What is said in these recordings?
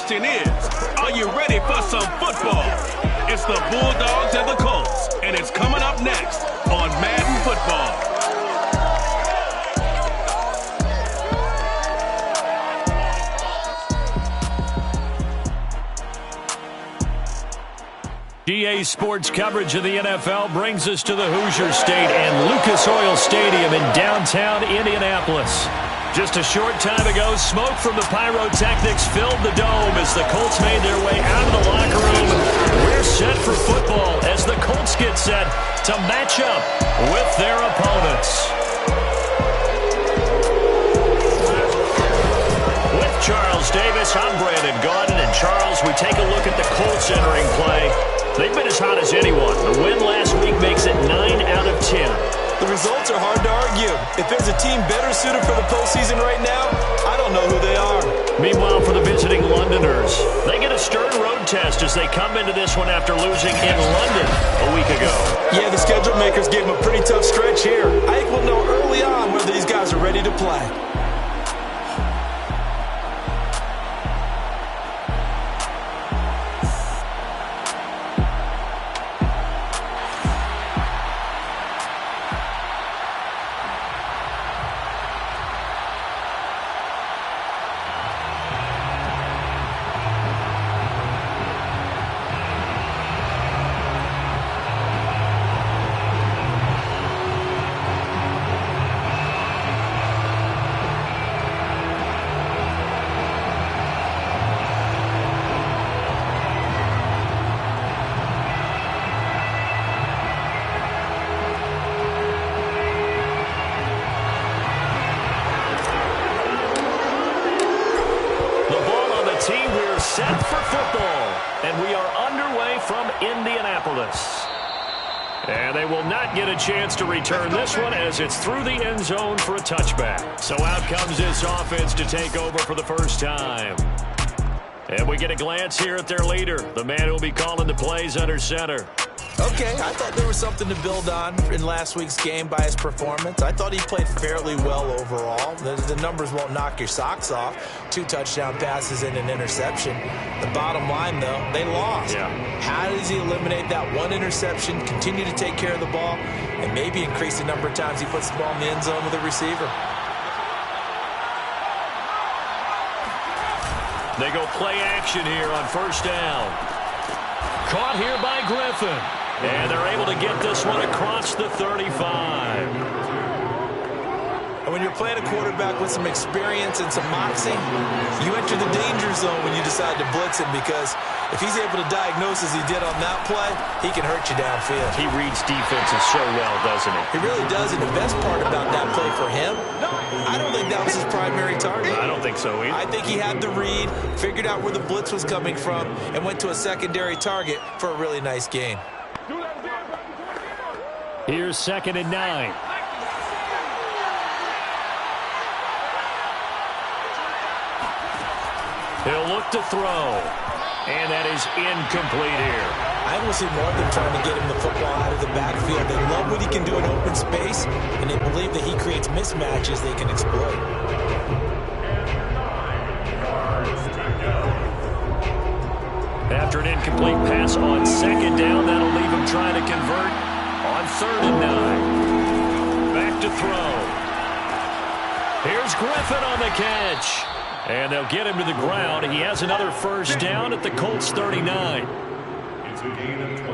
question is, are you ready for some football? It's the Bulldogs and the Colts, and it's coming up next on Madden Football. GA Sports coverage of the NFL brings us to the Hoosier State and Lucas Oil Stadium in downtown Indianapolis. Just a short time ago, smoke from the pyrotechnics filled the dome as the Colts made their way out of the locker room. We're set for football as the Colts get set to match up with their opponents. With Charles Davis, I'm Brandon Gaudin. And Charles, we take a look at the Colts entering play. They've been as hot as anyone. The win last week makes it 9 out of 10. The results are hard to argue. If there's a team better suited for the postseason right now, I don't know who they are. Meanwhile, for the visiting Londoners, they get a stern road test as they come into this one after losing in London a week ago. Yeah, the schedule makers gave them a pretty tough stretch here. I think we'll know early on whether these guys are ready to play. Set for football, and we are underway from Indianapolis. And they will not get a chance to return this one as it's through the end zone for a touchback. So out comes this offense to take over for the first time. And we get a glance here at their leader, the man who will be calling the plays under center. Okay, I thought there was something to build on in last week's game by his performance. I thought he played fairly well overall. The numbers won't knock your socks off. 2 touchdown passes and an interception. The bottom line, though, they lost. Yeah. How does he eliminate that one interception, continue to take care of the ball, and maybe increase the number of times he puts the ball in the end zone with a receiver? They go play action here on first down. Caught here by Griffin. And they're able to get this one across the 35. And when you're playing a quarterback with some experience and some moxie, you enter the danger zone when you decide to blitz him, because if he's able to diagnose as he did on that play, he can hurt you downfield. He reads defenses so well, doesn't he? He really does, and the best part about that play for him, I don't think that was his primary target. I don't think so either. I think he had the read, figured out where the blitz was coming from, and went to a secondary target for a really nice gain. Here's 2nd and 9. He'll look to throw. And that is incomplete here. I will see more of them trying to get him the football out of the backfield. They love what he can do in open space, and they believe that he creates mismatches they can exploit. After an incomplete pass on 2nd down, that'll leave him trying to convert on 3rd and 9. Back to throw. Here's Griffin on the catch. And they'll get him to the ground. He has another first down at the Colts 39.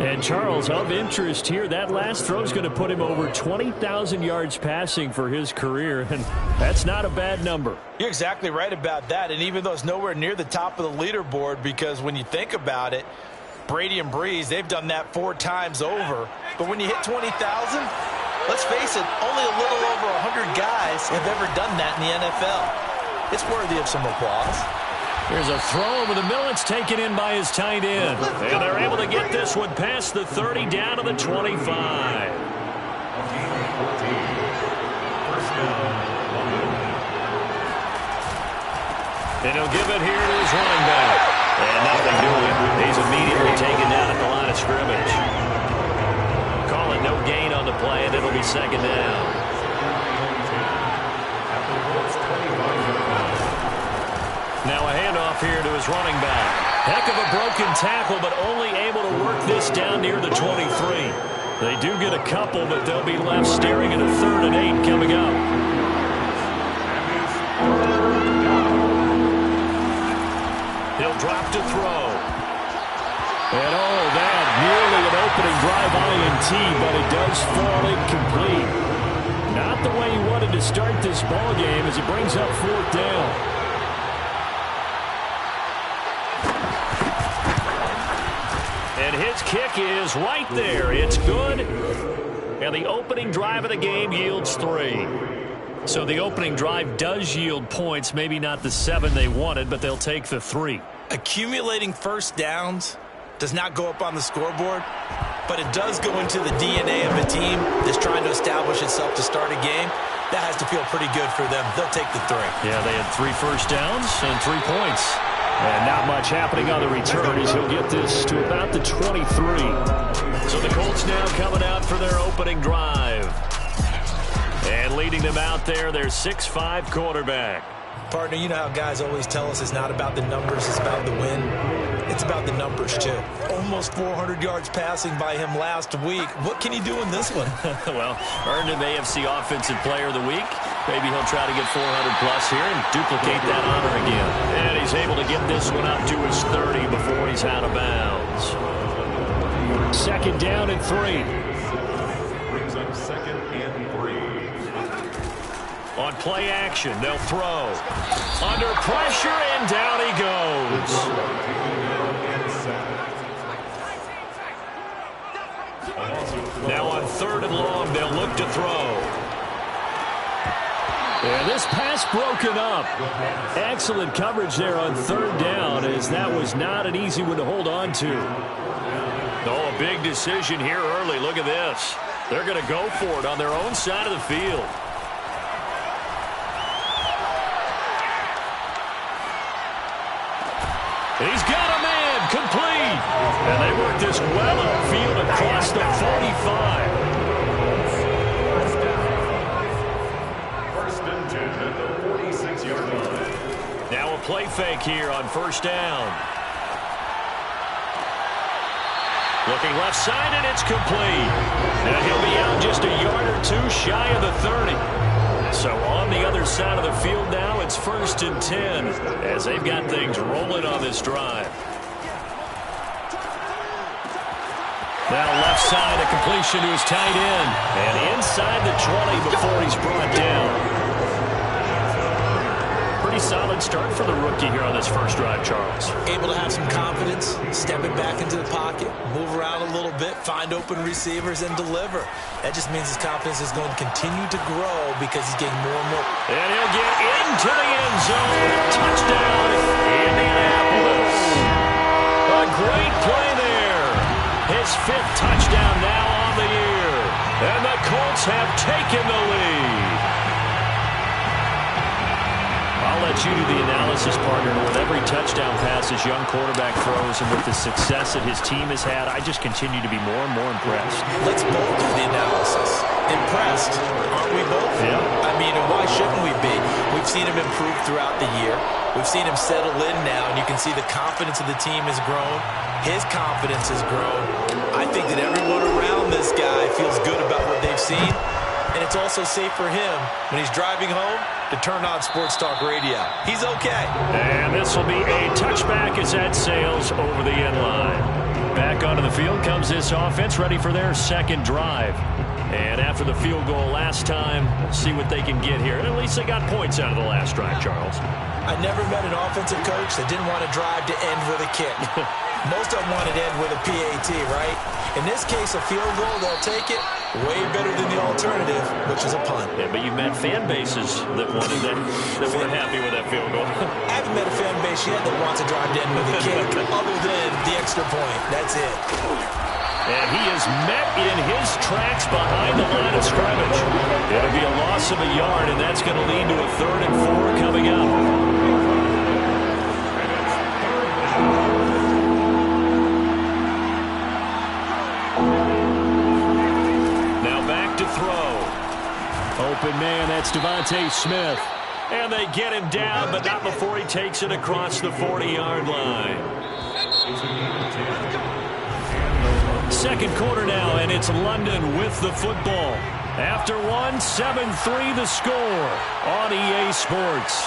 And Charles, of interest here, that last throw is going to put him over 20,000 yards passing for his career, and that's not a bad number. You're exactly right about that, and even though it's nowhere near the top of the leaderboard, because when you think about it, Brady and Breeze, they've done that 4 times over. But when you hit 20,000, let's face it, only a little over 100 guys have ever done that in the NFL. It's worthy of some applause. Here's a throw over the middle. It's taken in by his tight end. And they're able to get this one past the 30 down to the 25. And he'll give it here to his running back. And nothing doing. He's immediately taken down at the line of scrimmage. Call it no gain on the play, and it'll be 2nd down. Now Now a handoff here to his running back. Heck of a broken tackle, but only able to work this down near the 23. They do get a couple, but they'll be left staring at a 3rd and 8 coming up. He'll drop to throw. And that nearly an opening drive INT, but it does fall incomplete. Not the way he wanted to start this ball game as it brings up 4th down. And his kick is right there. It's good. And the opening drive of the game yields 3. So the opening drive does yield points, maybe not the 7 they wanted, but they'll take the 3. Accumulating first downs does not go up on the scoreboard, but it does go into the DNA of a team that's trying to establish itself to start a game. That has to feel pretty good for them. They'll take the 3. Yeah, they had 3 first downs and 3 points. And not much happening on the return as he'll get this to about the 23. So the Colts now coming out for their opening drive. And leading them out there, their 6'5" quarterback. Partner, you know how guys always tell us it's not about the numbers, it's about the win. It's about the numbers, too. Almost 400 yards passing by him last week. What can he do in this one? Well, earned him AFC Offensive Player of the Week. Maybe he'll try to get 400-plus here and duplicate that honor again. And he's able to get this one up to his 30 before he's out of bounds. 2nd down and 3. Brings up 2nd and 3. On play action, they'll throw. Under pressure, and down he goes. Now on 3rd and long, they'll look to throw. And this pass broken up. Excellent coverage there on 3rd down, as that was not an easy one to hold on to. Oh, a big decision here early. Look at this. They're going to go for it on their own side of the field. He's got a man, complete. And they work this well upfield across the 45. First and 10 at the 46-yard line. Now a play fake here on 1st down. Looking left side, and it's complete. And he'll be out just a yard or 2 shy of the 30. So on the other side of the field now, it's 1st and 10 as they've got things rolling on this drive. Now left side, a completion to his tight end. And inside the 20 before he's brought down. Pretty solid start for the rookie here on this first drive, Charles. Able to have some confidence, stepping back into the pocket, move around a little bit, find open receivers, and deliver. That just means his confidence is going to continue to grow because he's getting more and more. And he'll get into the end zone. Touchdown, Indianapolis. A great play there. His 5th touchdown now on the year. And the Colts have taken the lead. I'll let you do the analysis, partner. With every touchdown pass this young quarterback throws and with the success that his team has had, I just continue to be more and more impressed. Let's both do the analysis. Impressed, aren't we both? Yeah. I mean, and why shouldn't we be? We've seen him improve throughout the year. We've seen him settle in now, and you can see the confidence of the team has grown. His confidence has grown. I think that everyone around this guy feels good about what they've seen. And it's also safe for him when he's driving home to turn on Sports Talk Radio. He's okay. And this will be a touchback as that sails over the end line. Back onto the field comes this offense, ready for their 2nd drive. And after the field goal last time, see what they can get here. And at least they got points out of the last drive, Charles. I never met an offensive coach that didn't want to drive to end with a kick. Most of them want to end with a PAT, right? In this case, a field goal, they'll take it. Way better than the alternative, which is a punt. Yeah, but you've met fan bases that wanted that weren't happy with that field goal. I haven't met a fan base yet that wants to drive to end with a kick, other than the extra point. That's it. And he is met in his tracks behind the line of scrimmage. It'll be a loss of a yard, and that's going to lead to a 3rd and 4 coming up. Now back to throw. Open man, that's Devontae Smith. And they get him down, but not before he takes it across the 40-yard line. Second quarter now, and it's London with the football. After one, 7-3 the score on EA Sports.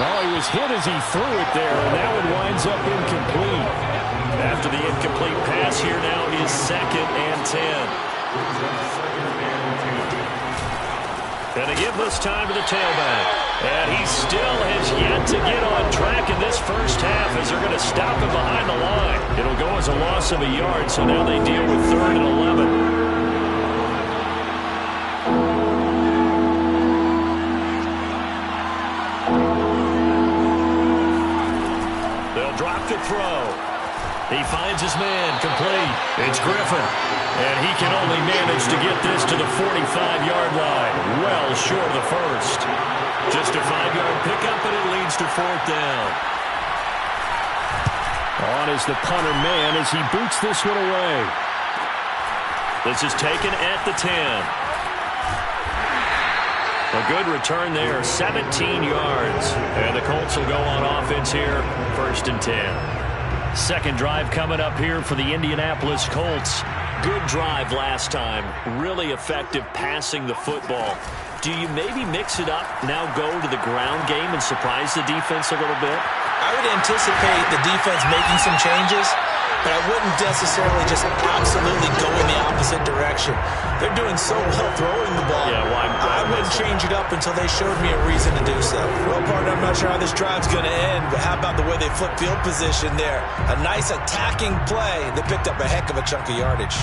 Oh, he was hit as he threw it there, and that one winds up incomplete. After the incomplete pass, here now is 2nd and 10. And they give this time to the tailback. And he still has yet to get on track in this first half as they're going to stop him behind the line. It'll go as a loss of a yard, so now they deal with 3rd and 11. They'll drop to throw. He finds his man, complete. It's Griffin. And he can only manage to get this to the 45-yard line. Well short of the first. Just a 5-yard pickup, and it leads to 4th down. On is the punter man as he boots this one away. This is taken at the 10. A good return there, 17 yards. And the Colts will go on offense here, 1st and 10. Second drive coming up here for the Indianapolis Colts. Good drive last time. Really effective passing the football. Do you maybe mix it up, now go to the ground game and surprise the defense a little bit? I would anticipate the defense making some changes, but I wouldn't necessarily just absolutely go in the opposite direction. They're doing so well throwing the ball. Yeah, well, I wouldn't change it up until they showed me a reason to do so. Well, partner, I'm not sure how this drive's going to end, but how about the way they flip field position there? A nice attacking play that picked up a heck of a chunk of yardage.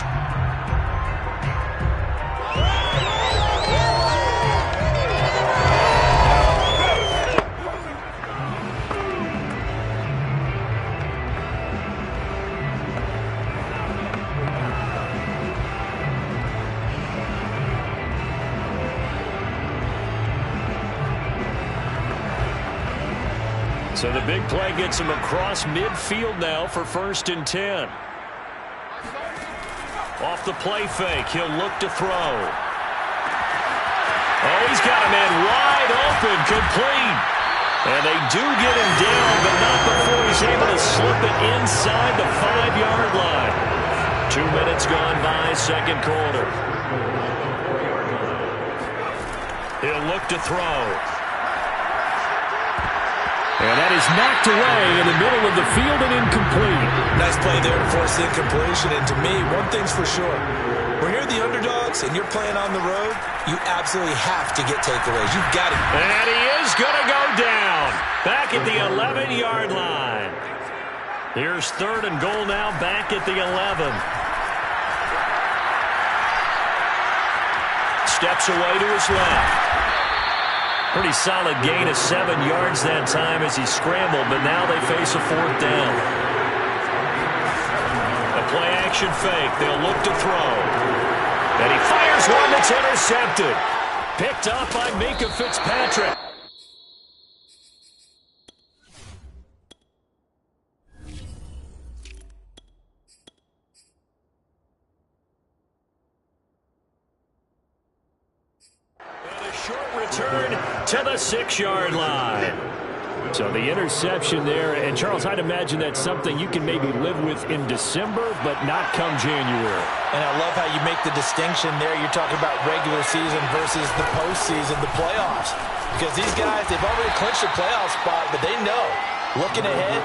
So the big play gets him across midfield now for 1st and 10. Off the play fake, he'll look to throw. Oh, he's got a man wide open, complete. And they do get him down, but not before he's able to slip it inside the 5-yard line. 2 minutes gone by, second quarter. He'll look to throw. And that is knocked away in the middle of the field and incomplete. Nice play there to force the incompletion. And to me, one thing's for sure. When you're the underdogs and you're playing on the road, you absolutely have to get takeaways. You've got it. And he is going to go down. Back at the 11-yard line. Here's 3rd and goal now, back at the 11. Steps away to his left. Pretty solid gain of 7 yards that time as he scrambled, but now they face a 4th down. A play-action fake. They'll look to throw. And he fires one that's intercepted. Picked up by Minkah Fitzpatrick. To the 6-yard line. So the interception there, and Charles, I'd imagine that's something you can maybe live with in December, but not come January. And I love how you make the distinction there. You're talking about regular season versus the postseason, the playoffs. Because these guys, they've already clinched a playoff spot, but they know, looking ahead,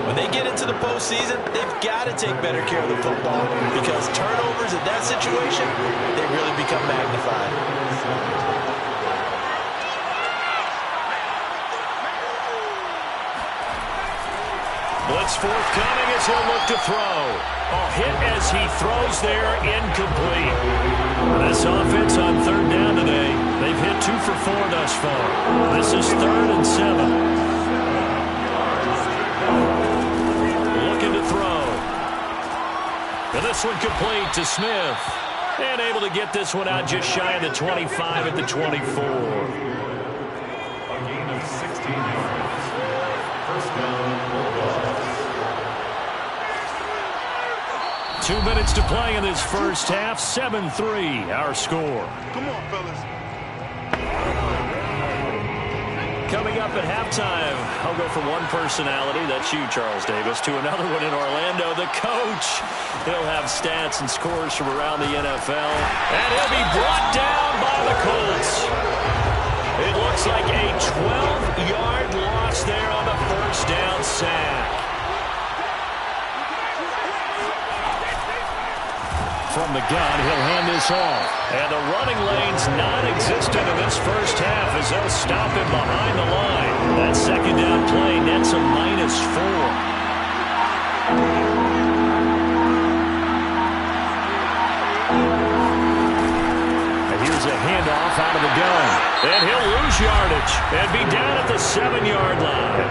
when they get into the postseason, they've got to take better care of the football because turnovers in that situation, they really become magnified. Blitz forthcoming as he'll look to throw. A hit as he throws there, incomplete. This offense on 3rd down today, they've hit 2 for 4 thus far. This is 3rd and 7. Looking to throw. And this one complete to Smith. And able to get this one out just shy of the 25 at the 24. A gain of 16 yards. 1st down. 2 minutes to play in this first half. 7-3, our score. Come on, fellas. Coming up at halftime, I'll go from one personality, that's you, Charles Davis, to another one in Orlando, the coach. He'll have stats and scores from around the NFL, and he'll be brought down by the Colts. It looks like a 12-yard loss there on the first down sack. From the gun, he'll hand this off. And the running lane's non-existent in this first half as they'll stop him behind the line. That second down play nets a -4. And here's a handoff out of the gun. And he'll lose yardage and be down at the 7-yard line.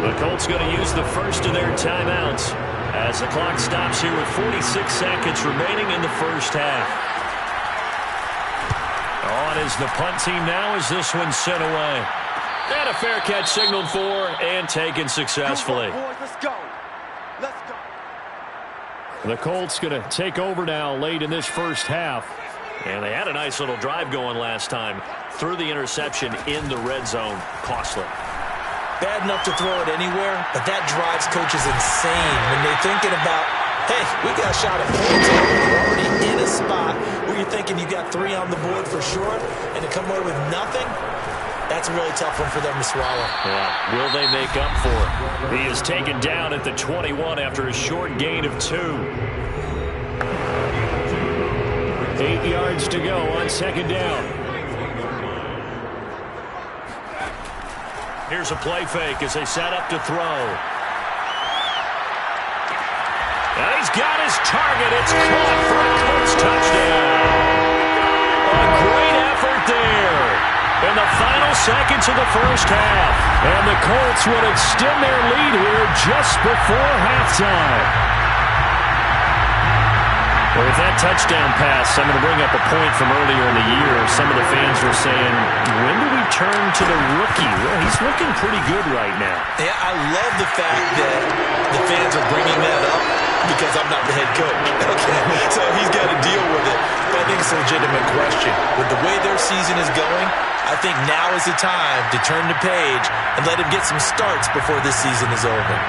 The Colts going to use the first of their timeouts as the clock stops here with 46 seconds remaining in the first half. On is the punt team now as this one's sent away. And a fair catch signaled for and taken successfully. Come on, boys, let's go. Let's go. The Colts going to take over now late in this first half. And they had a nice little drive going last time. Threw the interception in the red zone. Costly. Bad enough to throw it anywhere, but that drives coaches insane when they're thinking about, hey, we got a shot at points. You're already in a spot where you're thinking you got 3 on the board for sure, and to come away with nothing, that's a really tough one for them to swallow. Yeah, will they make up for it? He is taken down at the 21 after a short gain of 2. 8 yards to go on second down. Here's a play fake as they set up to throw. And he's got his target. It's caught for a Colts touchdown. A great effort there in the final seconds of the first half. And the Colts would extend their lead here just before halftime. Well, with that touchdown pass, I'm going to bring up a point from earlier in the year. Some of the fans were saying, when do we turn to the rookie? Well, he's looking pretty good right now. Yeah, I love the fact that the fans are bringing that up because I'm not the head coach. Okay, so he's got to deal with it. But I think it's a legitimate question. With the way their season is going, I think now is the time to turn the page and let him get some starts before this season is over.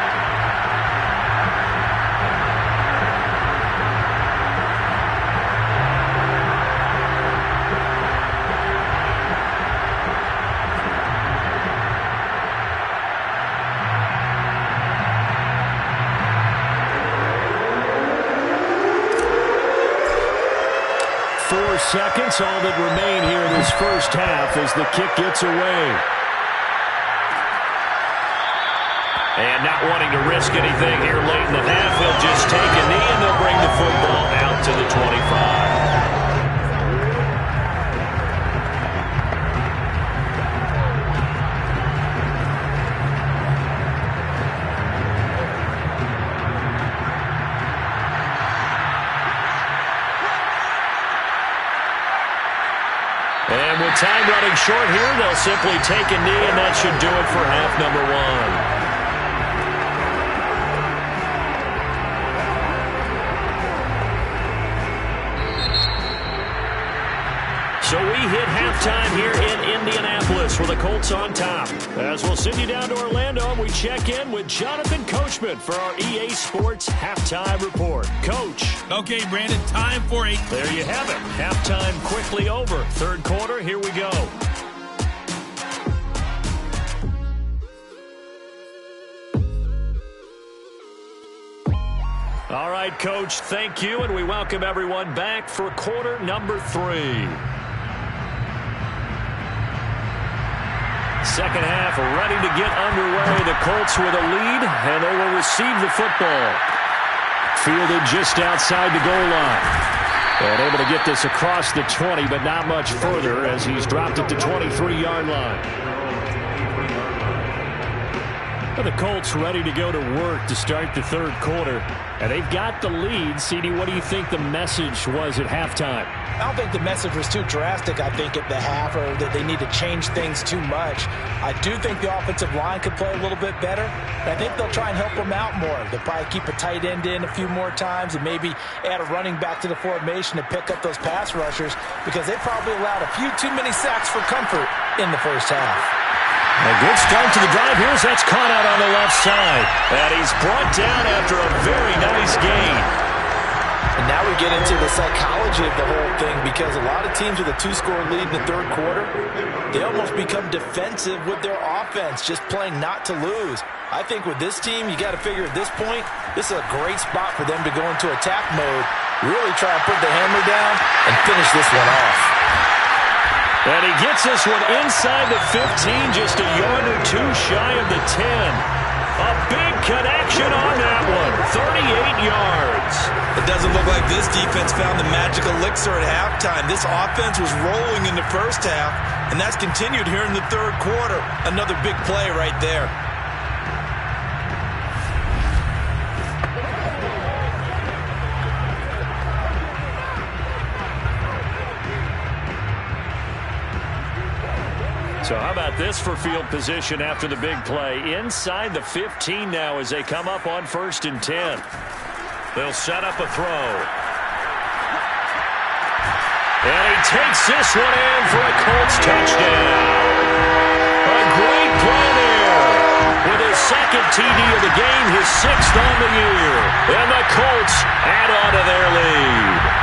4 seconds, all that remain here in this first half as the kick gets away. And not wanting to risk anything here late in the half, he'll just take a knee and they'll bring the football out to the 25. And with time running short here, they'll simply take a knee, and that should do it for half number 1. So we hit halftime here in Indianapolis with the Colts on top. As we'll send you down to Orlando, and we check in with Jonathan Coachman for our EA Sports Halftime Report. Coach. Okay, Brandon, time for a... There you have it. Halftime quickly over. Third quarter, here we go. All right, Coach, thank you, and we welcome everyone back for quarter number 3. Second half ready to get underway. The Colts with a lead, and they will receive the football. Fielded just outside the goal line. And able to get this across the 20, but not much further as he's dropped at the 23-yard line. Well, the Colts ready to go to work to start the third quarter. And they've got the lead. CD, what do you think the message was at halftime? I don't think the message was too drastic, I think, at the half, or that they need to change things too much. I do think the offensive line could play a little bit better. I think they'll try and help them out more. They'll probably keep a tight end in a few more times and maybe add a running back to the formation to pick up those pass rushers, because they probably allowed a few too many sacks for comfort in the first half. A good start to the drive. Here's that's caught out on the left side. And he's brought down after a very nice gain. And now we get into the psychology of the whole thing, because a lot of teams with a 2-score lead in the third quarter, they almost become defensive with their offense, just playing not to lose. I think with this team, you got to figure at this point, this is a great spot for them to go into attack mode, really try and put the hammer down and finish this one off. And he gets this one inside the 15, just a yard or two shy of the 10. A big connection on that one, 38 yards. It doesn't look like this defense found the magic elixir at halftime. This offense was rolling in the first half, and that's continued here in the third quarter. Another big play right there. So how about this for field position after the big play? Inside the 15 now as they come up on 1st and 10. They'll set up a throw. And he takes this one in for a Colts touchdown. A great play there. With his second TD of the game, his 6th on the year. And the Colts add on to their lead.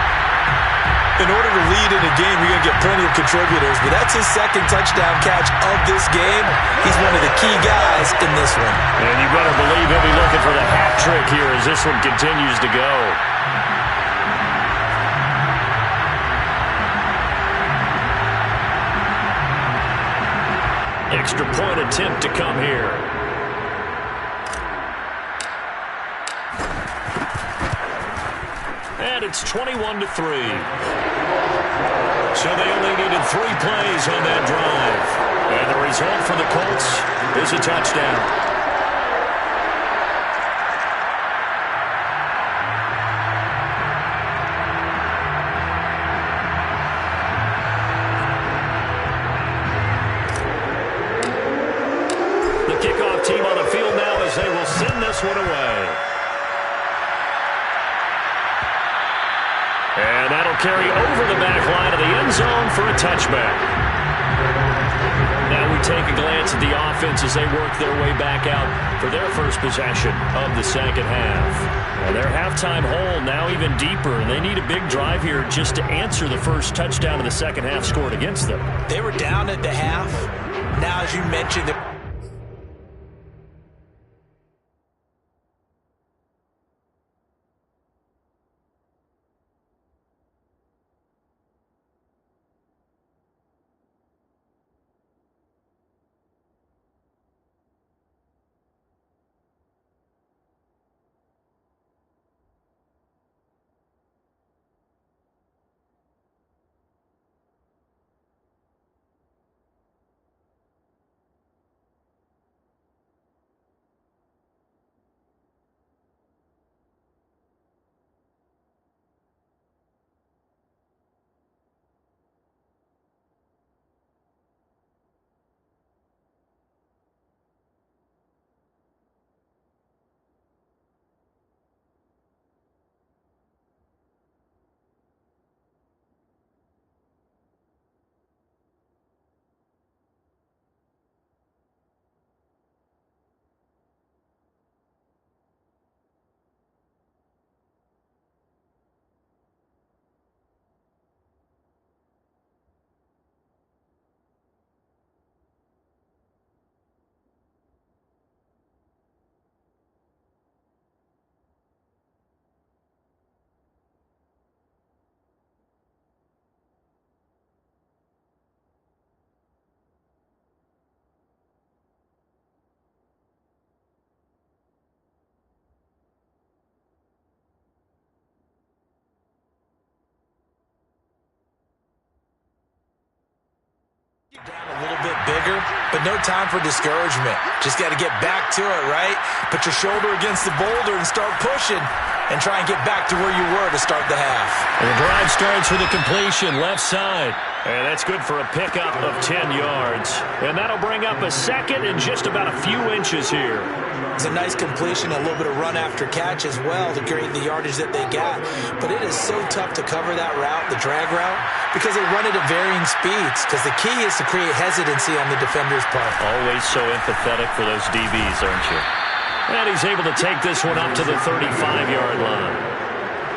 In order to lead in a game, you're going to get plenty of contributors, but that's his second touchdown catch of this game. He's one of the key guys in this one. And you better believe he'll be looking for the hat trick here as this one continues to go. Extra point attempt to come here. And it's 21-3. So they only needed 3 plays on that drive. And the result for the Colts is a touchdown. The kickoff team on the field now as they will send this one away. And that'll carry over the back line of the end zone for a touchback. Now we take a glance at the offense as they work their way back out for their first possession of the second half. And their halftime hole now even deeper, and they need a big drive here just to answer the first touchdown of the second half scored against them. They were down at the half. Now, as you mentioned, down a little bit bigger, but no time for discouragement. Just got to get back to it, right? Put your shoulder against the boulder and start pushing and try and get back to where you were to start the half. And the drive starts with a completion left side. And that's good for a pickup of 10 yards. And that'll bring up a second and just about a few inches here. It's a nice completion, a little bit of run after catch as well to create the yardage that they got. But it is so tough to cover that route, the drag route, because they run it at varying speeds. Because the key is to create hesitancy on the defender's part. Always so empathetic for those DBs, aren't you? And he's able to take this one up to the 35-yard line.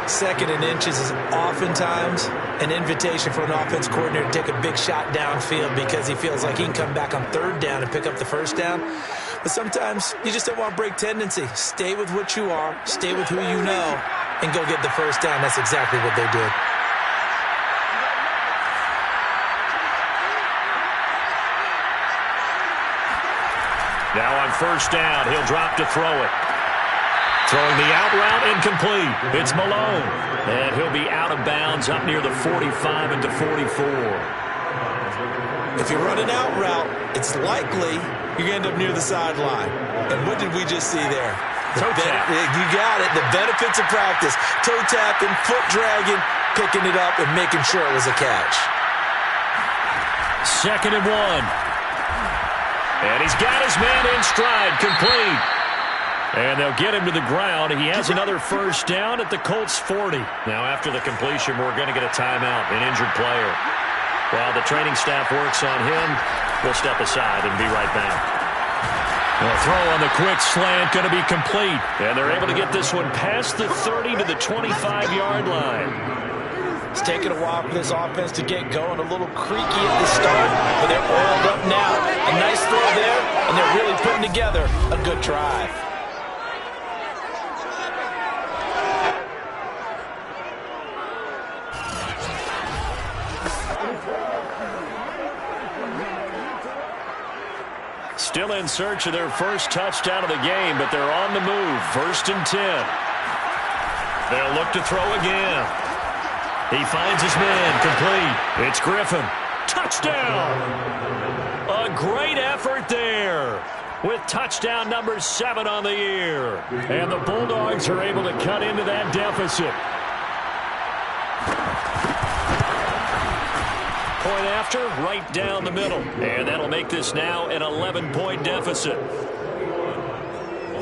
Second and inches is oftentimes an invitation for an offense coordinator to take a big shot downfield because he feels like he can come back on third down and pick up the first down. But sometimes you just don't want to break tendency. Stay with what you are, stay with who you know, and go get the first down. That's exactly what they did. Now on first down, he'll drop to throw it. Throwing the out route incomplete. It's Malone. And he'll be out of bounds up near the 45 into 44. If you run an out route, it's likely you're going to end up near the sideline. And what did we just see there? Toe tap. You got it. The benefits of practice. Toe tapping, foot dragging, picking it up, and making sure it was a catch. 2nd and 1. And he's got his man in stride, complete. And they'll get him to the ground. He has another first down at the Colts 40. Now after the completion, we're going to get a timeout, an injured player. While the training staff works on him, we'll step aside and be right back. The throw on the quick slant going to be complete. And they're able to get this one past the 30 to the 25-yard line. It's taken a while for this offense to get going. A little creaky at the start, but they're oiled up now. A nice throw there, and they're really putting together a good drive. Still in search of their first touchdown of the game, but they're on the move. 1st and 10. They'll look to throw again. He finds his man, complete. It's Griffin. Touchdown! A great effort there with touchdown number 7 on the year. And the Bulldogs are able to cut into that deficit. Point after, right down the middle. And that'll make this now an 11-point deficit.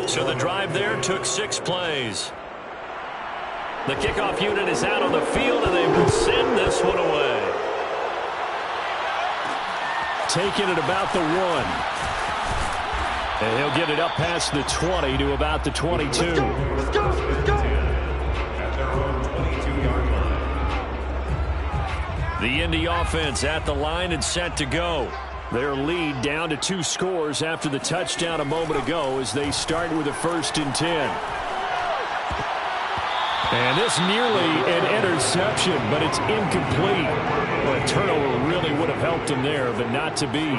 So the drive there took 6 plays. The kickoff unit is out on the field, and they will send this one away. Taking it about the 1. And he'll get it up past the 20 to about the 22. Let's go. Let's go. Let's go. At their own 22-yard line. The Indy offense at the line and set to go. Their lead down to 2 scores after the touchdown a moment ago as they start with a 1st and 10. And this nearly an interception, but it's incomplete. Well, a turnover really would have helped him there, but not to be.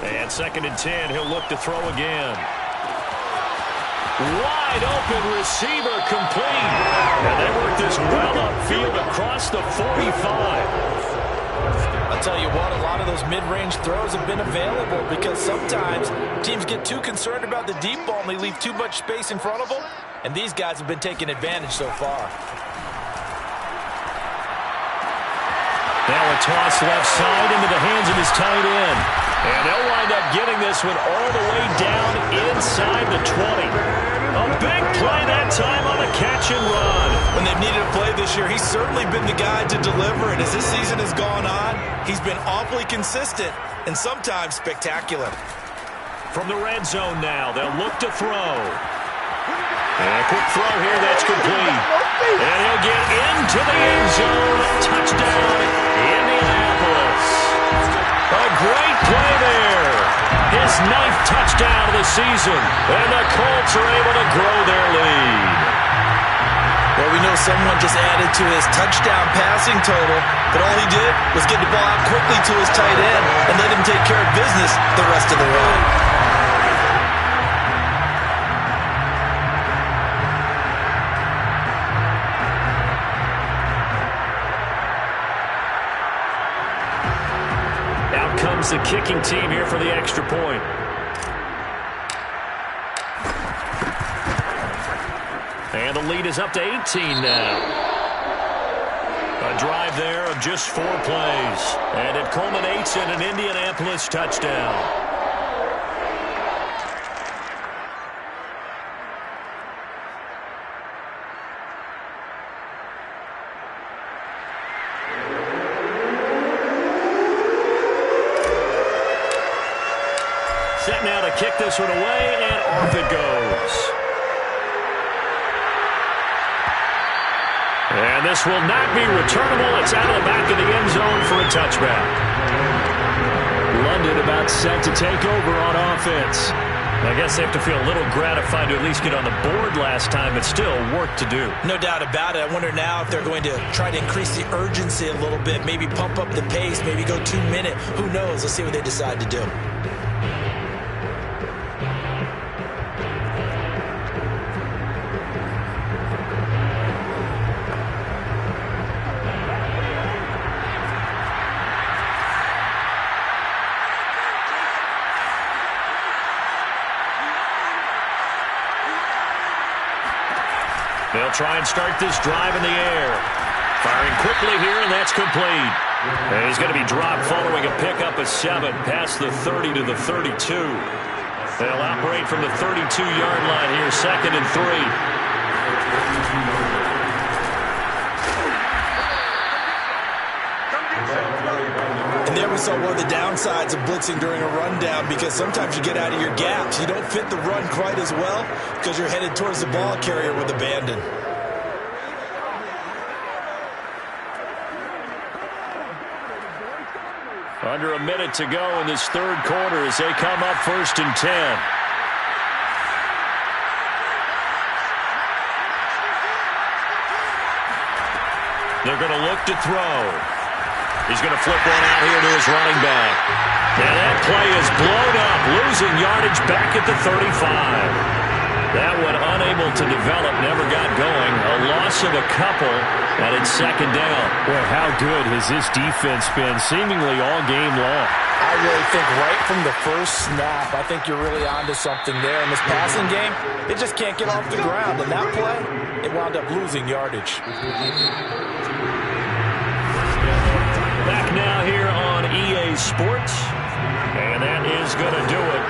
And 2nd and 10, he'll look to throw again. Wide open receiver, complete. And they work this well upfield across the 45. I'll tell you what, a lot of those mid-range throws have been available because sometimes teams get too concerned about the deep ball and they leave too much space in front of them, and these guys have been taking advantage so far. Now a toss left side into the hands of his tight end. And they'll wind up getting this one all the way down inside the 20. A big play that time on a catch and run. When they've needed a play this year, he's certainly been the guy to deliver. And as this season has gone on, he's been awfully consistent and sometimes spectacular. From the red zone now, they'll look to throw. And a quick throw here that's complete. And he'll get into the end zone. Touchdown, Indianapolis. A great play there. His 9th touchdown of the season. And the Colts are able to grow their lead. Well, we know someone just added to his touchdown passing total, but all he did was get the ball out quickly to his tight end and let him take care of business the rest of the way. Out comes the kicking team here for the extra point. And the lead is up to 18 now. A drive there of just 4 plays. And it culminates in an Indianapolis touchdown. Set now to kick this one away, and off it goes. And this will not be returnable. It's out of the back of the end zone for a touchback. London about set to take over on offense. I guess they have to feel a little gratified to at least get on the board last time, but still work to do. No doubt about it. I wonder now if they're going to try to increase the urgency a little bit, maybe pump up the pace, maybe go 2 minute. Who knows? Let's see what they decide to do. They'll try and start this drive in the air. Firing quickly here, and that's complete. And he's going to be dropped following a pickup of 7 past the 30 to the 32. They'll operate from the 32-yard line here, 2nd and 3. And there we saw one of the downsides of blitzing during a rundown, because sometimes you get out of your gaps. You don't fit the run quite as well because you're headed towards the ball carrier with abandon. Under a minute to go in this third quarter as they come up 1st and 10. They're going to look to throw. He's going to flip one out here to his running back. And that play is blown up, losing yardage back at the 35. That one unable to develop, never got going. A loss of a couple, and it's 2nd down. Well, how good has this defense been seemingly all game long? I really think right from the first snap, I think you're really onto something there. In this passing game, it just can't get off the ground. And that play, it wound up losing yardage. Back now here on EA Sports. And that is going to do it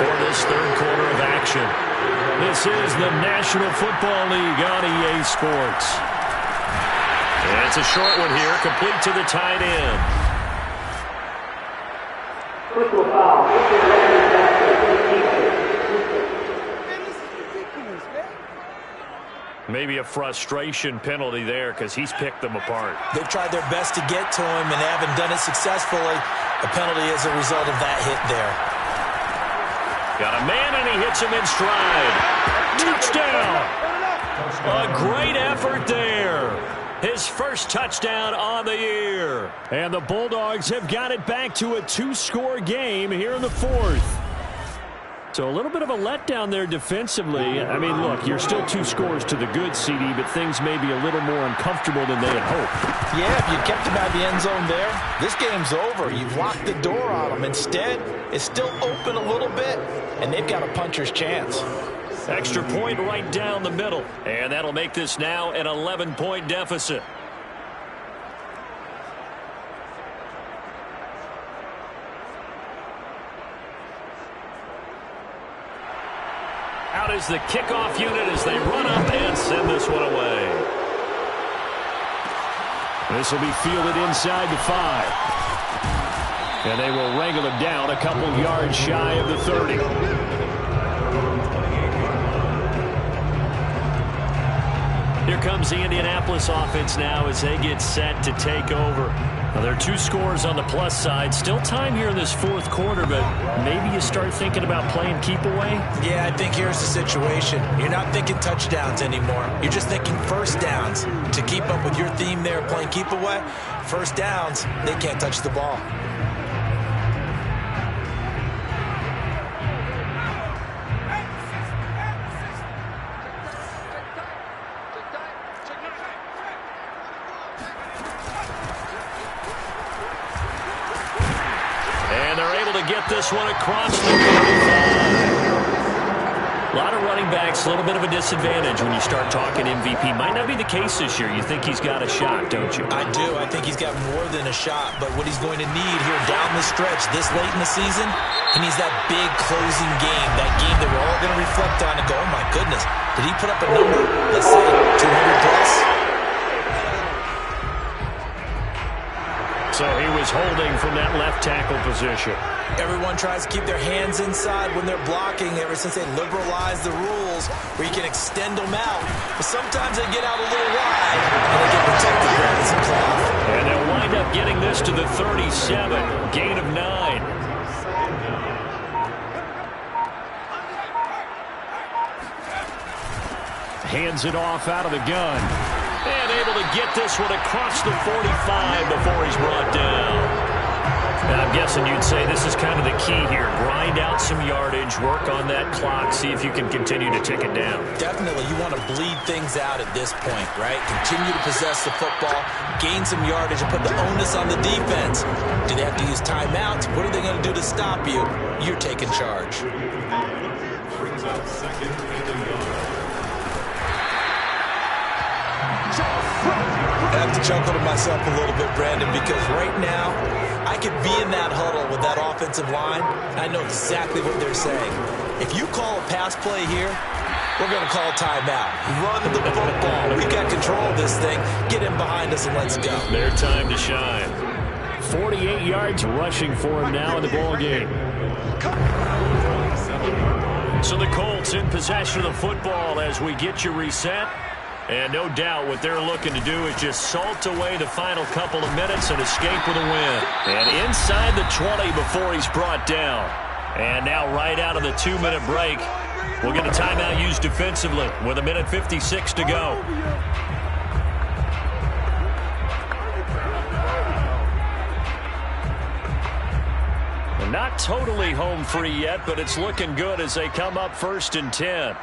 for this third quarter of action. This is the National Football League on EA Sports. And it's a short one here, complete to the tight end. Maybe a frustration penalty there because he's picked them apart. They've tried their best to get to him and haven't done it successfully. A penalty is a result of that hit there. Got a man and he hits him in stride. Touchdown! A great effort there. His first touchdown on the year. And the Bulldogs have got it back to a 2-score game here in the 4th. So a little bit of a letdown there defensively. I mean, look, you're still 2 scores to the good, CD, but things may be a little more uncomfortable than they had hoped. Yeah, if you kept him out of the end zone there, this game's over. You've locked the door on them. Instead, it's still open a little bit, and they've got a puncher's chance. Extra point right down the middle. And that'll make this now an 11-point deficit. Out is the kickoff unit as they run up and send this one away. This will be fielded inside the 5. And they will wrangle him down a couple yards shy of the 30. Here comes the Indianapolis offense now as they get set to take over. Now, there are 2 scores on the plus side. Still time here in this 4th quarter, but maybe you start thinking about playing keep away? Yeah, I think here's the situation. You're not thinking touchdowns anymore. You're just thinking first downs. To keep up with your theme there, playing keep away, first downs, they can't touch the ball. And they're able to get this one across the 35. A lot of running backs, a little bit of a disadvantage when you start talking MVP. Might not be the case this year. You think he's got a shot, don't you? I do. I think he's got more than a shot. But what he's going to need here down the stretch this late in the season, he needs that big closing game, that game that we're all going to reflect on and go, oh, my goodness, did he put up a number, let's say, 200 plus? So he was holding from that left tackle position. Everyone tries to keep their hands inside when they're blocking ever since they liberalized the rules where you can extend them out. But sometimes they get out a little wide and they get protected there with some cloth. And they'll wind up getting this to the 37. Gain of 9. Hands it off out of the gun. And able to get this one across the 45 before he's brought down. And I'm guessing you'd say this is kind of the key here. Grind out some yardage, work on that clock, see if you can continue to tick it down. Definitely, you want to bleed things out at this point, right? Continue to possess the football, gain some yardage, and put the onus on the defense. Do they have to use timeouts? What are they going to do to stop you? You're taking charge. Brings up second and a yard. I have to chuckle to myself a little bit, Brandon, because right now I could be in that huddle with that offensive line. I know exactly what they're saying. If you call a pass play here, we're going to call timeout. Run the football. We got control of this thing. Get in behind us and let's go. Their time to shine. 48 yards rushing for him now in the ball game. So the Colts in possession of the football as we get you reset. And no doubt what they're looking to do is just salt away the final couple of minutes and escape with a win. And inside the 20 before he's brought down. And now right out of the 2-minute break, we'll get a timeout used defensively with 1:56 to go. And not totally home free yet, but it's looking good as they come up 1st and 10.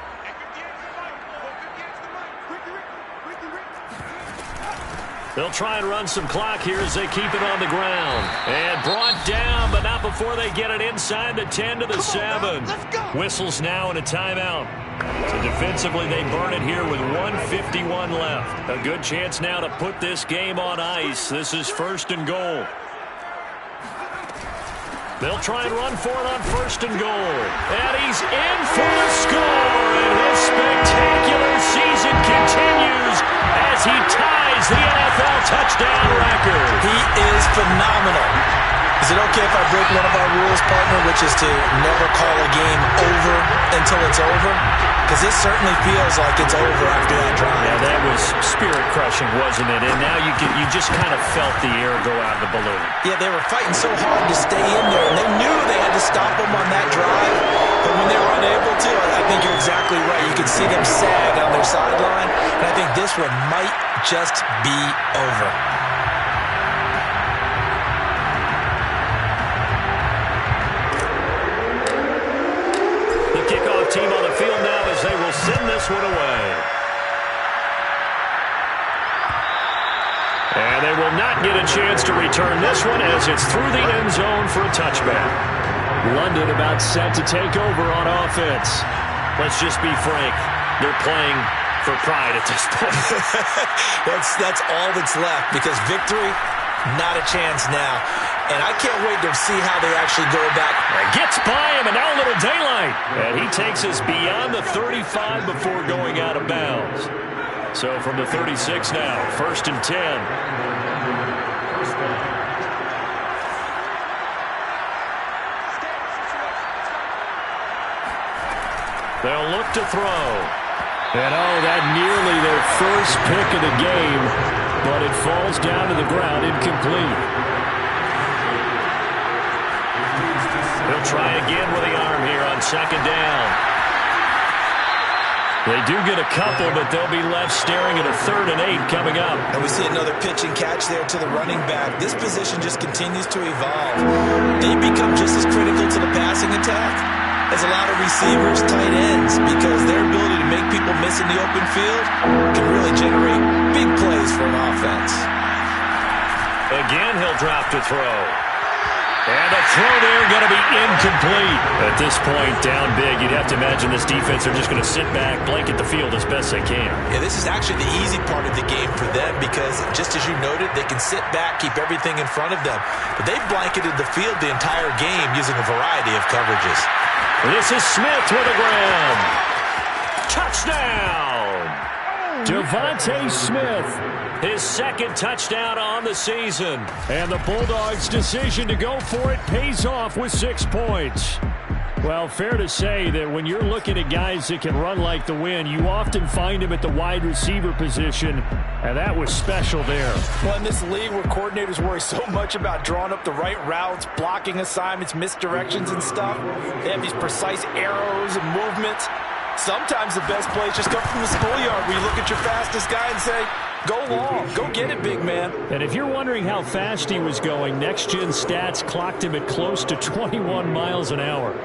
They'll try and run some clock here as they keep it on the ground. And brought down, but not before they get it inside the 10 to the 7. Whistles now and a timeout. So defensively, they burn it here with 1:51 left. A good chance now to put this game on ice. This is 1st and goal. They'll try and run for it on 1st and goal. And he's in for the score. And his spectacular season continues as he ties the NFL touchdown record. He is phenomenal. Is it okay if I break one of our rules, partner, which is to never call a game over until it's over? Because this certainly feels like it's over after that drive. Yeah, that was spirit-crushing, wasn't it? And now you just kind of felt the air go out of the balloon. Yeah, they were fighting so hard to stay in there, and they knew they had to stop them on that drive. But when they were unable to, I think you're exactly right. You could see them sag on their sideline, and I think this one might just be over. Kickoff team on the field now as they will send this one away. And they will not get a chance to return this one as it's through the end zone for a touchback. London about set to take over on offense. Let's just be frank. They're playing for pride at this point. That's all that's left because victory, not a chance now. And I can't wait to see how they actually go back. Gets by him, and now a little daylight. And he takes us beyond the 35 before going out of bounds. So from the 36 now, 1st and 10. They'll look to throw. And that nearly their first pick of the game, but it falls down to the ground incomplete. He'll try again with the arm here on 2nd down. They do get a couple, but they'll be left staring at a 3rd and 8 coming up. And we see another pitch and catch there to the running back. This position just continues to evolve. They become just as critical to the passing attack as a lot of receivers, tight ends, because their ability to make people miss in the open field can really generate big plays for an offense. Again, he'll drop to throw. And the throw there going to be incomplete. At this point, down big, you'd have to imagine this defense are just going to sit back, blanket the field as best they can. Yeah, this is actually the easy part of the game for them because, just as you noted, they can sit back, keep everything in front of them. But they've blanketed the field the entire game using a variety of coverages. This is Smith with a grab. Touchdown! Devontae Smith. His second touchdown on the season. And the Bulldogs' decision to go for it pays off with 6 points. Well, fair to say that when you're looking at guys that can run like the wind, you often find them at the wide receiver position, and that was special there. Well, in this league where coordinators worry so much about drawing up the right routes, blocking assignments, misdirections and stuff, they have these precise arrows and movements. Sometimes the best plays just come from the schoolyard where you look at your fastest guy and say, go long, go get it, big man. And if you're wondering how fast he was going, Next Gen Stats clocked him at close to 21 miles an hour.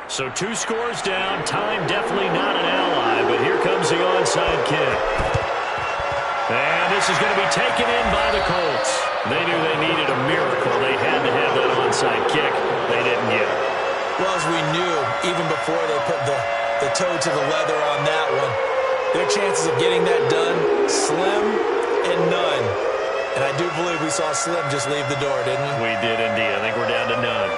So 2 scores down. Time definitely not an ally, but here comes the onside kick. And this is going to be taken in by the Colts. They knew they needed a miracle. They had to have that onside kick. They didn't get it. Well, as we knew, even before they put the toe to the leather on that one, their chances of getting that done, slim and none. And I do believe we saw Slim just leave the door, didn't we? We did indeed. I think we're down to none.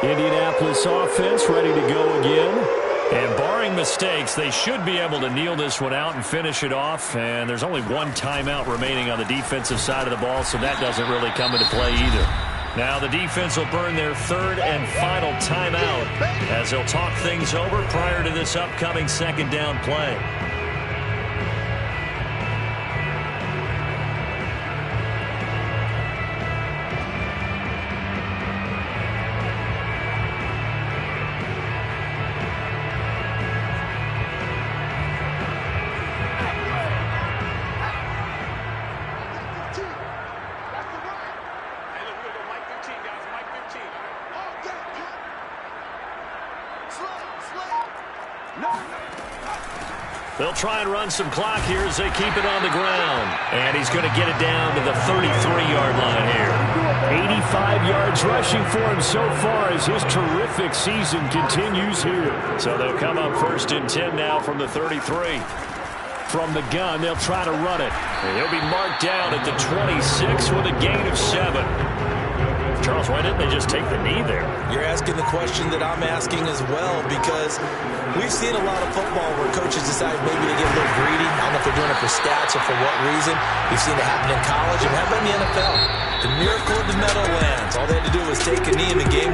Indianapolis offense ready to go again. And barring mistakes, they should be able to kneel this one out and finish it off. And there's only 1 timeout remaining on the defensive side of the ball, so that doesn't really come into play either. Now the defense will burn their 3rd and final timeout as they'll talk things over prior to this upcoming 2nd down play. They'll try and run some clock here as they keep it on the ground. And he's going to get it down to the 33-yard line here. 85 yards rushing for him so far as his terrific season continues here. So they'll come up 1st and 10 now from the 33. From the gun, they'll try to run it. And he'll be marked down at the 26 with a gain of 7. Charles, why didn't they just take the knee there? You're asking the question that I'm asking as well, because we've seen a lot of football where coaches decide maybe to get a little greedy. I don't know if they're doing it for stats or for what reason. We've seen it happen in college and how about in the NFL? The miracle of the medal lands. All they had to do was take a knee in the game